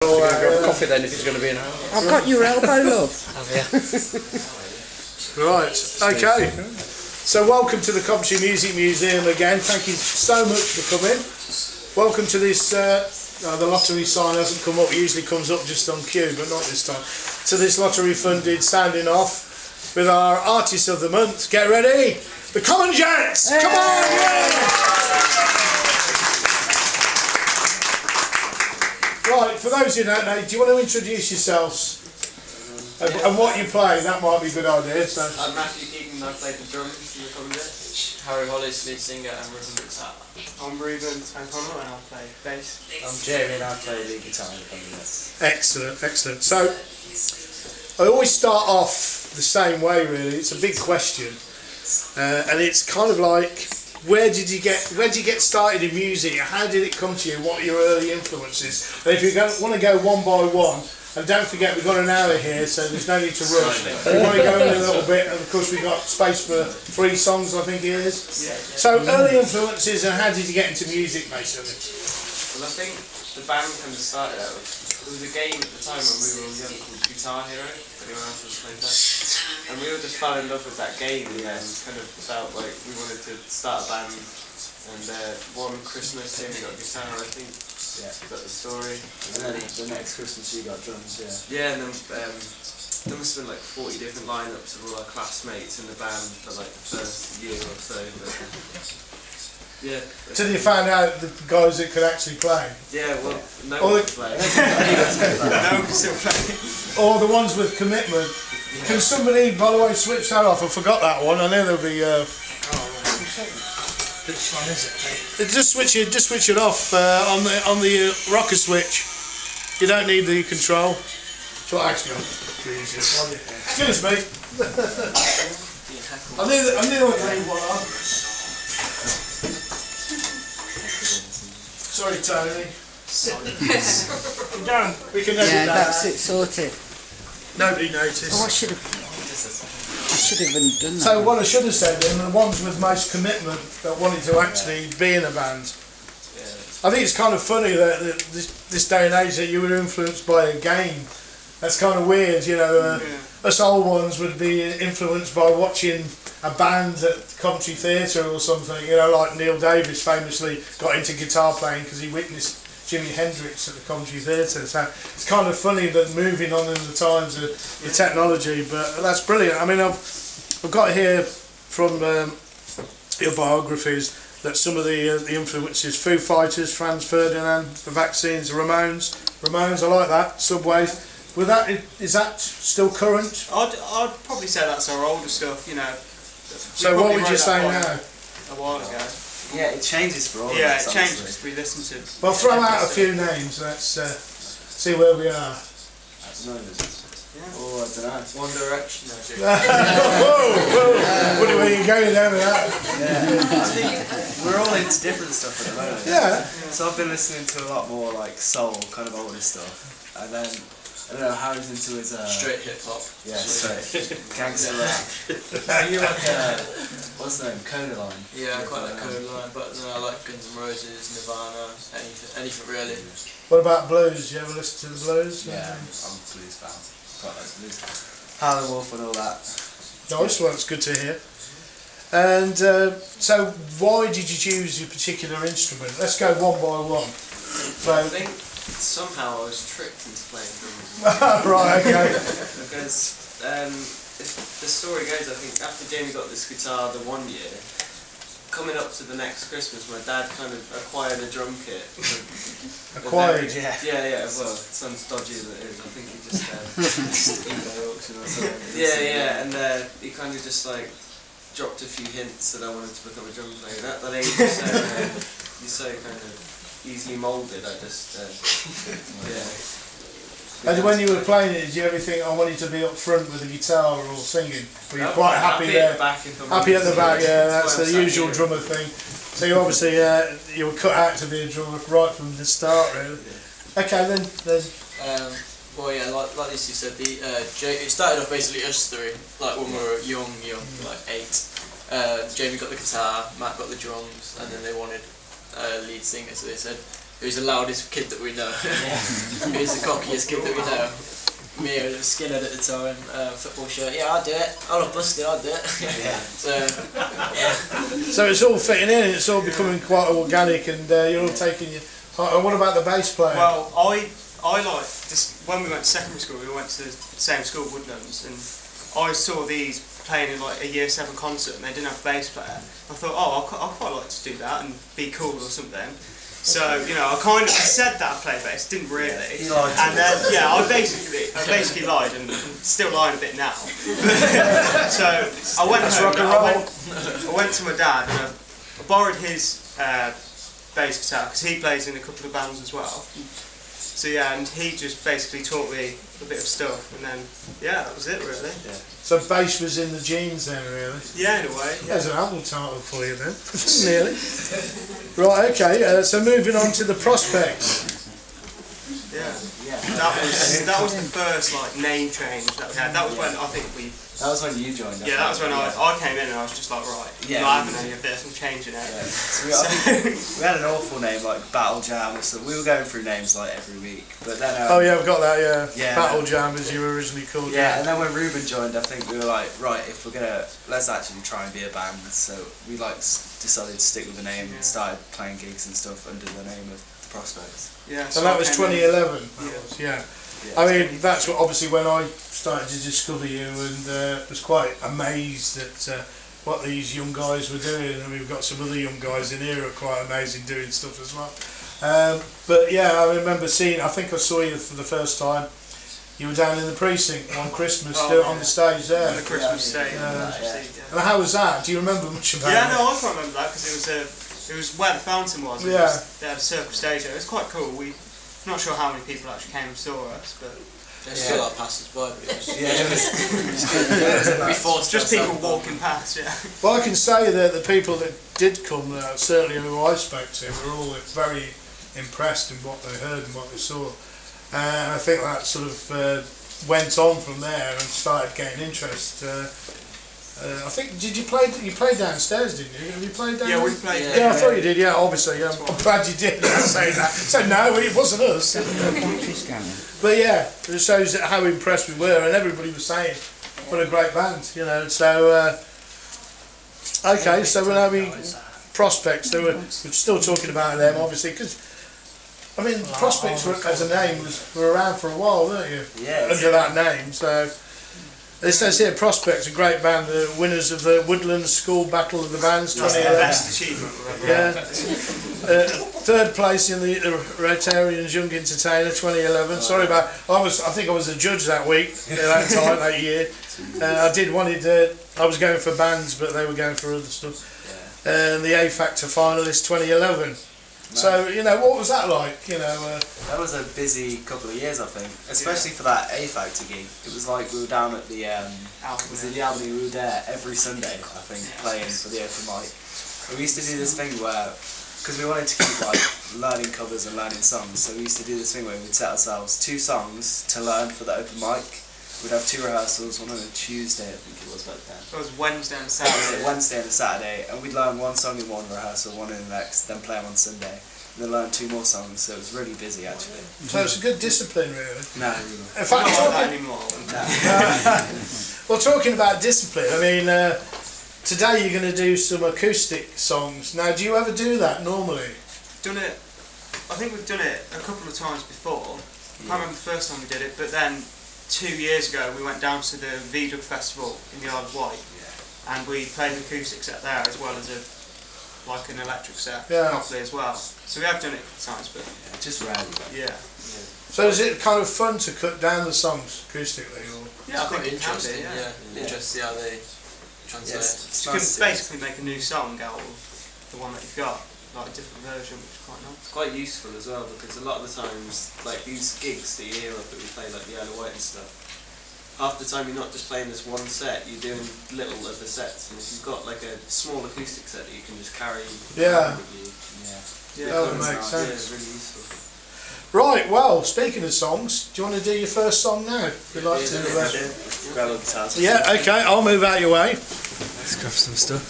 We're going to grab a coffee then if he's going to be in a house. I've got your elbow, love. Have you? Right, okay. So welcome to the Commonjets Music Museum again. Thank you so much for coming. Welcome to this, the lottery sign hasn't come up, it usually comes up just on cue, but not this time. To this lottery funded sounding off with our Artist of the Month. Get ready, the Commonjets! Hey! Come on, yeah! Right, for those who don't know, do you want to introduce yourselves? And what you play? That might be a good idea. So. I'm Matthew Keegan and I play the drums in the Commonjets. Harry Hollis, lead singer and rhythm guitar. I'm Ruben O'Connell and I play bass. I'm Jeremy and I play lead guitar in the Commonjets. Excellent, excellent. So I always start off the same way really. It's a big question. And it's kind of like, where did you get started in music? How did it come to you? What are your early influences? And if you want to go one by one, and don't forget we've got an hour here, so there's no need to rush. We want to go in a little bit, and of course we've got space for 3 songs, I think it is. So early influences, and how did you get into music, basically? Well, I think the band kind of started out. There was a game at the time when we were all young called Guitar Hero. If anyone else has played that? And we all just fell in love with that game, and then kind of felt like we wanted to start a band. And one Christmas, Jamie got a guitar, I think. Yeah, got the story. And then the next Christmas you got drums, yeah. Yeah, and then there must have been like 40 different lineups of all our classmates in the band for like the first year or so. But, yeah. Till you found out the guys that could actually play. Yeah, well, no one could play. No one could still play. Or the ones with commitment. Can somebody, by the way, switch that off? I forgot that one. I know there'll be. Which one is it? Just switch it off on the rocker switch. You don't need the control. So actually, excuse me. I knew I'd leave one on. Sorry, Tony. We can edit Yeah, that. that's it, sorted. Nobody noticed. Oh, I should have done that. So what I should have said then, the ones with most commitment that wanted to actually be in a band. I think it's kind of funny that this day and age that you were influenced by a game. That's kind of weird, you know. Us old ones would be influenced by watching a band at Coventry Theatre or something, you know, like Neil Davis famously got into guitar playing because he witnessed Jimi Hendrix at the Commonjets Theatre. So it's kind of funny that moving on in the times of the technology, but that's brilliant. I mean, I've got here from your biographies that some of the influences: Foo Fighters, Franz Ferdinand, the Vaccines, the Ramones. I like that. Subway. With that, is that still current? I'd probably say that's our older stuff, you know. So what would you say now? A while ago. Yeah, it changes for all of Yeah, us, it honestly. changes. We listen to. Well, throw out a few names. Let's see where we are. At the moment. Oh, I don't know. One Direction, no, Whoa! Where are you going over that? Yeah. I think we're all into different stuff at the moment. Yeah. So I've been listening to a lot more like soul, kind of older stuff. And then, I don't know, Harry's into his... straight hip hop. Yeah, straight. Gangster rap. Are you like, what's the name? Codaline? Yeah, I quite like Codaline, but then I like Guns N' Roses, Nirvana, anything really. What about blues? You ever listen to the blues? Yeah, I'm a blues fan. Quite like blues. Howlin' Wolf and all that. Nice, well, that's good to hear. And so, why did you choose your particular instrument? Let's go one by one. So, I think somehow I was tricked into playing drums. right, okay. Because the story goes, I think after Jamie got this guitar the one year, coming up to the next Christmas, my dad kind of acquired a drum kit. Acquired, yeah. Yeah, well, it sounds dodgy as it is. I think he just eBay auction or something. yeah, and he kind of just like dropped a few hints that I wanted to become a drum player. That age, you're so kind of easily moulded. I just yeah. And when you were playing it, did you ever think, I wanted to be up front with the guitar or singing? Were you quite happy there? Happy at the back, yeah, that's the usual drummer thing. So you obviously, you were cut out to be a drummer right from the start, really. Okay, then. Well, yeah, like this you said, it started off basically us three, like when we were young, like 8. Jamie got the guitar, Matt got the drums, and then they wanted a lead singer, so they said, who's the loudest kid that we know, who's the cockiest kid that we know. Me and a skinhead at the time, football shirt. Yeah, I'll do it. I'll have busted. I'll do it. So it's all fitting in. It's all becoming quite organic, and you're all taking your. And what about the bass player? Well, I like this. When we went to secondary school, we went to the same school, Woodlands, and I saw these playing in like a year 7 concert, and they didn't have a bass player. I thought, oh, I'd quite like to do that and be cool or something. So I said that I played bass, didn't really, and then I basically lied and still lying a bit now. So I went home. I went to my dad and I borrowed his bass guitar because he plays in a couple of bands as well. So and he just basically taught me a bit of stuff, and then that was it really. Yeah. So bass was in the genes then, really? Yeah, in a way. There's an album title for you then, nearly. Right, okay, so moving on to the prospects. That was the first name change that we had. That was when I think we. That was when you joined. Yeah, that was when I came in and I was just like, right, I'm not having any of this, I'm changing it. Yeah. So we had an awful name like Battle Jam or something. We were going through names like every week, but then. Oh yeah, we've got that. Yeah. Battle Jam, as you were originally called. Yeah, and then when Ruben joined, I think we were like, right, if we're let's actually try and be a band. So we decided to stick with the name and started playing gigs and stuff under the name of the Prospects. Yeah. So that was 2011. Yeah. I mean, that's obviously when I started to discover you, and was quite amazed at what these young guys were doing. And we've got some other young guys in here who are quite amazing doing stuff as well. But yeah, I remember I think I saw you for the first time. You were down in the precinct on Christmas, on the stage there. On the Christmas stage. And how was that? Do you remember much about it? Yeah, no, I can't remember that because it was where the fountain was. They had a circle stage there. It was quite cool. I'm not sure how many people actually came and saw us, but there's still our passers by. Just people walking past. Yeah. Well, I can say that the people that did come, certainly who I spoke to, were all very impressed in what they heard and what they saw. And I think that sort of went on from there and started getting interest. I think you played downstairs, didn't you? Have you played downstairs? Yeah, we played. Yeah, I thought you did. Yeah, obviously. Yeah, I'm glad you did. I say that. So no, it wasn't us. But yeah, it shows how impressed we were, and everybody was saying, "What a great band!" So okay, so we're having Prospects. We're still talking about them, obviously, because I mean, Prospects as a name were around for a while, weren't you? Yeah. Under that name, so. It says here, Prospects, a great band, the winners of the Woodlands School Battle of the Bands 2011. Best achievement. Yeah. Third place in the Rotarians Young Entertainer 2011. Sorry about. I think I was a judge that week, that year. I was going for bands, but they were going for other stuff. And the A Factor finalist 2011. So, what was that like? That was a busy couple of years, I think, especially for that A Factor gig. It was like we were down at the Albany. We were there every Sunday, I think, playing for the open mic. And we used to do this thing where, because we wanted to keep learning covers and learning songs, so we used to do this thing where we'd set ourselves 2 songs to learn for the open mic. We'd have 2 rehearsals, one on a Tuesday, I think it was back then. It was Wednesday and Saturday. Wednesday and a Saturday, and we'd learn 1 song in one rehearsal, 1 in the next, then play them on Sunday. And then learn 2 more songs, so it was really busy actually. So it's a good discipline, really. No, in fact, not that anymore. Well, talking about discipline, I mean, today you're going to do some acoustic songs. Now, do you ever do that normally? I think we've done it a couple of times before. I can't remember the first time we did it, but then 2 years ago we went down to the Viaduct Festival in the Isle of Wight, and we played an acoustic set there as well as an electric set properly as well. So we have done it times, but just rarely. Yeah. So is it kind of fun to cut down the songs acoustically, or? Yeah, I think quite interesting. Interesting to see how they translate. You can basically make a new song out of the one that you've got, like a different version, which is quite nice. It's quite useful as well because a lot of the times, like these gigs that you hear of that we play, like the Isle of Wight and stuff, half the time you're not just playing this one set, you're doing little of the sets, and if you've got like a small acoustic set that you can just carry with you, that would make sense. Yeah, it's really useful. Right, well, speaking of songs, do you want to do your first song now? We'd like to. Grab a guitar. Yeah, okay, I'll move out your way. Let's grab some stuff.